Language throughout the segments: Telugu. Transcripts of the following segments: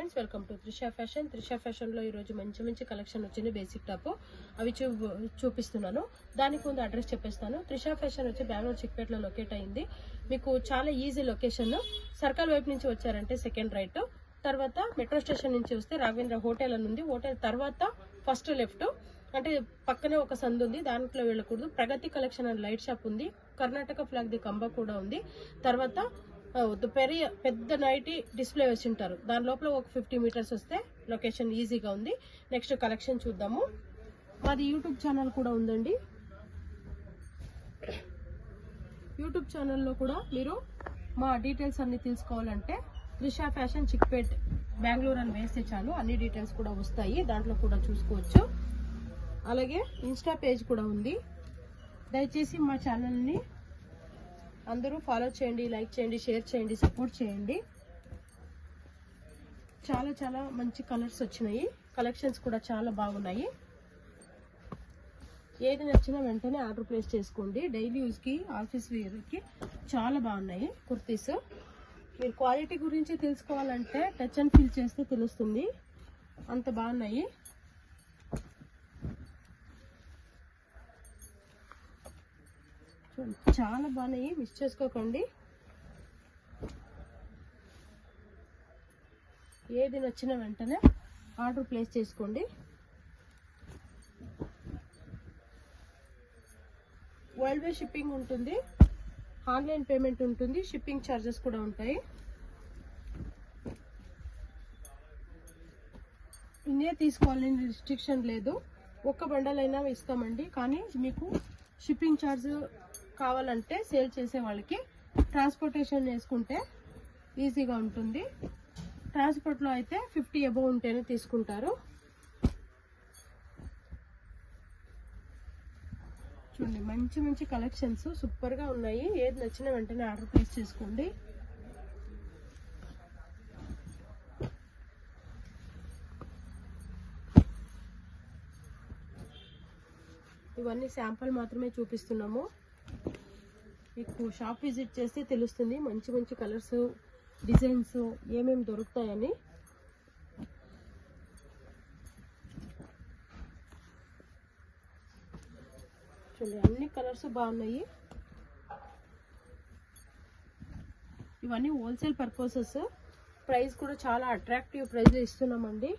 Friends, welcome to Trisha fashion. Trisha ఫ్యాషన్లో ఈరోజు మంచి మంచి కలెక్షన్ వచ్చింది. బేసిక్ టాప్ అవి చూపిస్తున్నాను. దానికి ముందు అడ్రస్ చెప్పేస్తాను. త్రిషా ఫ్యాషన్ వచ్చి బెంగళూరు చిక్పేటలో లొకేట్ అయింది. మీకు చాలా ఈజీ లొకేషన్. సర్కల్ వైపు నుంచి వచ్చారంటే సెకండ్ రైట్, తర్వాత మెట్రో స్టేషన్ నుంచి వస్తే రాఘవేంద్ర హోటల్ అని ఉంది. హోటల్ తర్వాత ఫస్ట్ లెఫ్ట్, అంటే పక్కనే ఒక సందు ఉంది, దాంట్లో వెళ్ళకూడదు. ప్రగతి కలెక్షన్ అండ్ లైట్ షాప్ ఉంది. కర్ణాటక ఫ్లాగ్ ది కంబ కూడా ఉంది. తర్వాత పెద్ద నైటీ డిస్ప్లే వేసి ఉంటారు. దాని లోపల ఒక 50 మీటర్స్ వస్తే లొకేషన్ ఈజీగా ఉంది. నెక్స్ట్ కలెక్షన్ చూద్దాము. మాది యూట్యూబ్ ఛానల్ కూడా ఉందండి. యూట్యూబ్ ఛానల్లో కూడా మీరు మా డీటెయిల్స్ అన్ని తెలుసుకోవాలంటే త్రిషా ఫ్యాషన్ చిక్పేట్ బెంగళూరు అని వేస్తే చాలు, అన్ని డీటెయిల్స్ కూడా వస్తాయి. దాంట్లో కూడా చూసుకోవచ్చు. అలాగే ఇన్స్టా పేజ్ కూడా ఉంది. దయచేసి మా ఛానల్ని అందరూ ఫాలో చేయండి, లైక్ చేయండి, షేర్ చేయండి, సపోర్ట్ చేయండి. చాలా చాలా మంచి కలర్స్ వచ్చినాయి. కలెక్షన్స్ కూడా చాలా బాగున్నాయి. ఏది నచ్చినా వెంటనే ఆర్డర్ ప్లేస్ చేసుకోండి. డైలీ యూజ్కి, ఆఫీస్ వేర్కి చాలా బాగున్నాయి కుర్తీస్. మీరు క్వాలిటీ గురించి తెలుసుకోవాలంటే టచ్ అండ్ ఫీల్ చేస్తే తెలుస్తుంది, అంత బాగున్నాయి. చాలా బాగున్నాయి, మిస్ చేసుకోకండి. ఏది నచ్చినా వెంటనే ఆర్డర్ ప్లేస్ చేసుకోండి. వరల్డ్ వైడ్ షిప్పింగ్ ఉంటుంది, ఆన్లైన్ పేమెంట్ ఉంటుంది, షిప్పింగ్ ఛార్జెస్ కూడా ఉంటాయి. ఇన్నే తీసుకోవాలని రిస్ట్రిక్షన్ లేదు. ఒక్క బండల్ అయినా ఇస్తామండి. కానీ మీకు షిప్పింగ్ ఛార్జ్ కావాలంటే సేల్ చేసే వాళ్ళకి ట్రాన్స్పోర్టేషన్ వేసుకుంటే ఈజీగా ఉంటుంది. ట్రాన్స్పోర్ట్లో అయితే 50 అబౌవ్ ఉంటేనే తీసుకుంటారు. చూడండి, మంచి మంచి కలెక్షన్స్ సూపర్గా ఉన్నాయి. ఏది నచ్చినా వెంటనే ఆర్డర్ ప్లేస్ చేసుకోండి. ఇవన్నీ శాంపుల్ మాత్రమే చూపిస్తున్నాము. మీకు షాప్ విజిట్ చేస్తే తెలుస్తుంది మంచి మంచి కలర్స్, డిజైన్స్ ఏమేమి దొరుకుతాయని. చూడండి, అన్ని కలర్స్ బాగున్నాయి. ఇవన్నీ హోల్సేల్ పర్పసెస్. ప్రైస్ కూడా చాలా అట్రాక్టివ్ ప్రైస్ ఇస్తున్నామండి.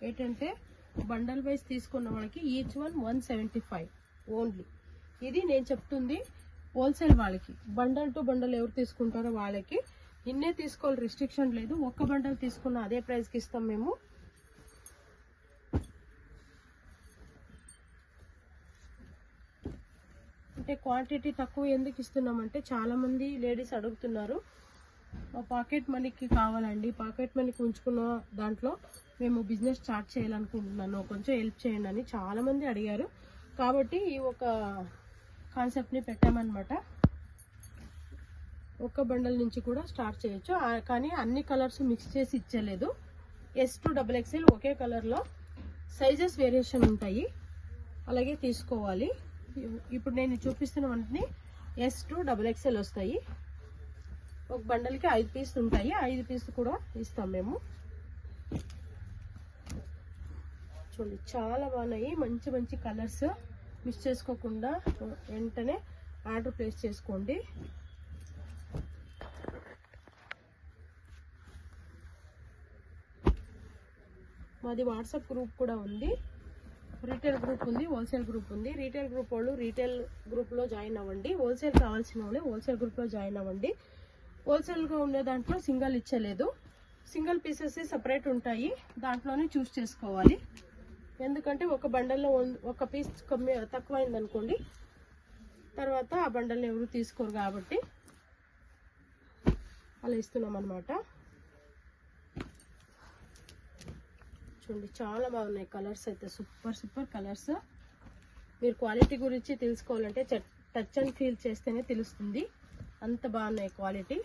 ఏంటంటే బండల్ వైజ్ తీసుకున్న వాళ్ళకి ఈచ్ వన్ 175 ఓన్లీ. ఇది నేను చెప్తుంది హోల్సేల్ వాళ్ళకి. బండల్ టు బండల్ ఎవరు తీసుకుంటారో వాళ్ళకి ఇన్నే తీసుకోవాలి, రిస్ట్రిక్షన్ లేదు. ఒక్క బండల్ తీసుకున్న అదే ప్రైస్కి ఇస్తాం మేము. అంటే క్వాంటిటీ తక్కువ ఎందుకు ఇస్తున్నామంటే చాలామంది లేడీస్ అడుగుతున్నారు, మా పాకెట్ మనీకి కావాలండి, పాకెట్ మనీకి ఉంచుకున్న దాంట్లో మేము బిజినెస్ స్టార్ట్ చేయాలనుకుంటున్నాను, కొంచెం హెల్ప్ చేయండి అని చాలామంది అడిగారు. కాబట్టి ఈ ఒక కాన్సెప్ట్ని పెట్టామన్నమాట. ఒక్క బండల్ నుంచి కూడా స్టార్ట్ చేయొచ్చు. కానీ అన్ని కలర్స్ మిక్స్ చేసి ఇచ్చలేదు. S to XXL ఒకే కలర్లో సైజెస్ వేరియేషన్ ఉంటాయి, అలాగే తీసుకోవాలి. ఇప్పుడు నేను చూపిస్తున్నవన్నీ S to XXL వస్తాయి. ఒక బండల్కి 5 పీసులు ఉంటాయి. 5 పీసులు కూడా ఇస్తాం మేము. చూడండి, చాలా బాగున్నాయి. మంచి మంచి కలర్స్. మిస్ చేసుకోకుండా వెంటనే ఆర్డర్ ప్లేస్ చేసుకోండి. మాది వాట్సాప్ గ్రూప్ కూడా ఉంది. రీటైల్ గ్రూప్ ఉంది, హోల్సేల్ గ్రూప్ ఉంది. రీటైల్ గ్రూప్ వాళ్ళు రీటైల్ గ్రూప్లో జాయిన్ అవ్వండి. హోల్సేల్ కావాల్సిన వాళ్ళు హోల్సేల్ గ్రూప్లో జాయిన్ అవ్వండి. హోల్సేల్గా ఉండే దాంట్లో సింగల్ ఇచ్చలేదు, సింగిల్ పీసెస్ సపరేట్ ఉంటాయి, దాంట్లోనే చూస్ చేసుకోవాలి. ఎందుకంటే ఒక బండల్లో ఒక పీస్ తక్కువైంది అనుకోండి, తర్వాత ఆ బండల్ని ఎవరు తీసుకోరు, కాబట్టి అలా ఇస్తున్నాం అన్నమాట. చూడండి, చాలా బాగున్నాయి కలర్స్ అయితే, సూపర్ సూపర్ కలర్స్. మీరు క్వాలిటీ గురించి తెలుసుకోవాలంటే టచ్ అండ్ ఫీల్ చేస్తేనే తెలుస్తుంది, అంత బాగున్నాయి క్వాలిటీ.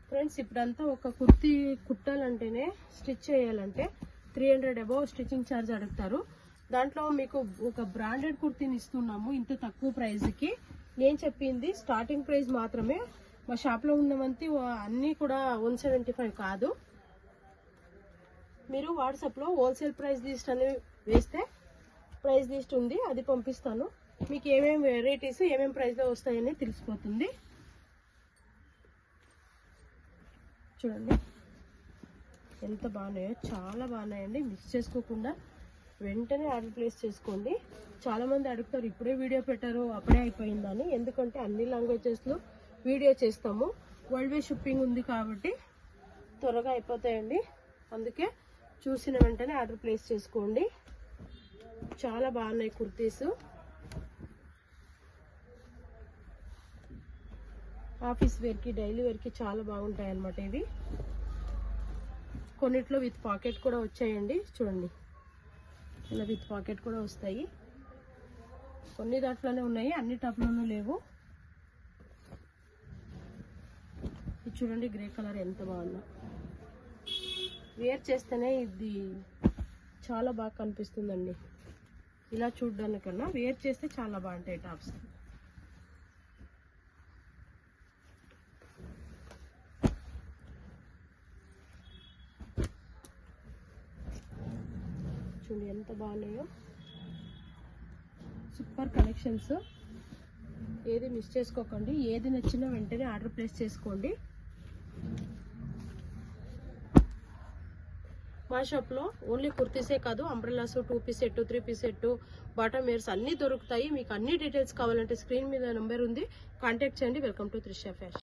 ఫ్రెండ్స్, ఇప్పుడంతా ఒక కుర్తీ కుట్టాలంటేనే, స్టిచ్ చేయాలంటే 300 అబౌవ్ స్టిచ్చింగ్ ఛార్జ్ అడుగుతారు. దాంట్లో మీకు ఒక బ్రాండెడ్ కుర్తీని ఇస్తున్నాము ఇంత తక్కువ ప్రైస్కి. నేను చెప్పింది స్టార్టింగ్ ప్రైస్ మాత్రమే. మా షాప్లో ఉన్నవంతి అన్నీ కూడా 175 కాదు. మీరు వాట్సాప్లో హోల్సేల్ ప్రైస్ లిస్ట్ అని వేస్తే ప్రైస్ లిస్ట్ ఉంది, అది పంపిస్తాను. మీకు ఏమేమి వెరైటీస్ ఏమేమి ప్రైస్లో వస్తాయని తెలిసిపోతుంది. చూడండి ఎంత బాగున్నాయో, చాలా బాగున్నాయండి. మిక్స్ చేసుకోకుండా వెంటనే ఆర్డర్ ప్లేస్ చేసుకోండి. చాలామంది అడుగుతారు ఇప్పుడే వీడియో పెట్టారు అప్పుడే అయిపోయిందని. ఎందుకంటే అన్ని లాంగ్వేజెస్లో వీడియో చేస్తాము, వరల్డ్ వైడ్ షిప్పింగ్ ఉంది కాబట్టి త్వరగా అయిపోతాయండి. అందుకే చూసిన వెంటనే ఆర్డర్ ప్లేస్ చేసుకోండి. చాలా బాగున్నాయి కుర్తీస్. ఆఫీస్ వేర్కి డైలీ వేర్కి చాలా బాగుంటాయి అన్నమాట. ఇవి కొన్నిట్లో విత్ పాకెట్ కూడా వచ్చాయండి. చూడండి ఇలా విత్ పాకెట్ కూడా వస్తాయి. కొన్ని దాంట్లోనే ఉన్నాయి, అన్ని టాప్లోనూ లేవు. ఇది చూడండి గ్రే కలర్ ఎంత బాగుందో. వేర్ చేస్తేనే ఇది చాలా బాగా కనిపిస్తుందండి. ఇలా చూడడానికన్నా వేర్ చేస్తే చాలా బాగుంటాయి టాప్స్. చూడండి ఎంత బాగున్నాయో, సూపర్ కలెక్షన్స్. ఏది మిస్ చేసుకోకండి. ఏది నచ్చినా వెంటనే ఆర్డర్ ప్లేస్ చేసుకోండి. మా షాప్లో ఓన్లీ కుర్తీసే కాదు, umbrellas, 2 piece set, 3 piece set, bottom wears అన్నీ దొరుకుతాయి. మీకు అన్ని డీటెయిల్స్ కావాలంటే స్క్రీన్ మీద నెంబర్ ఉంది, కాంటాక్ట్ చేయండి. Welcome to Trisha fashion.